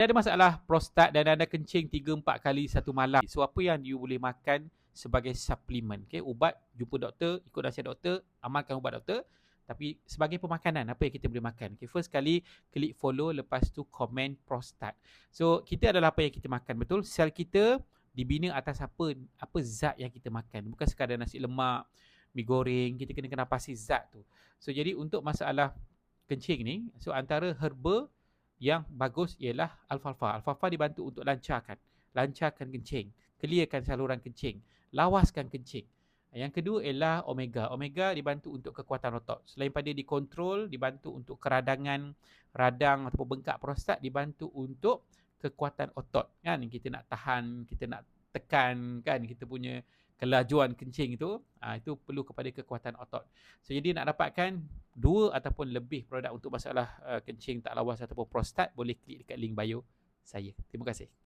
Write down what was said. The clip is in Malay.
Ada masalah prostat dan anda kencing 3-4 kali satu malam. So apa yang you boleh makan sebagai suplemen? Okay, ubat, jumpa doktor, ikut nasihat doktor, amalkan ubat doktor. Tapi sebagai pemakanan, apa yang kita boleh makan? Okay, first kali klik follow, lepas tu komen prostat. So kita adalah apa yang kita makan, betul? Sel kita dibina atas apa zat yang kita makan. Bukan sekadar nasi lemak, mi goreng, kita kena pasti zat tu. So jadi untuk masalah kencing ni, so antara herba yang bagus ialah alfalfa. Alfalfa dibantu untuk lancarkan kencing, clearkan saluran kencing, lawaskan kencing. Yang kedua ialah omega. Omega dibantu untuk kekuatan otot. Selain pada dikontrol, dibantu untuk keradangan radang ataupun bengkak prostat, dibantu untuk kekuatan otot. Kan kita nak tahan, kita nak tekan kan kita punya kelajuan kencing itu perlu kepada kekuatan otot. So jadi nak dapatkan 2 ataupun lebih produk untuk masalah kencing tak lawas ataupun prostat, boleh klik dekat link bio saya. Terima kasih.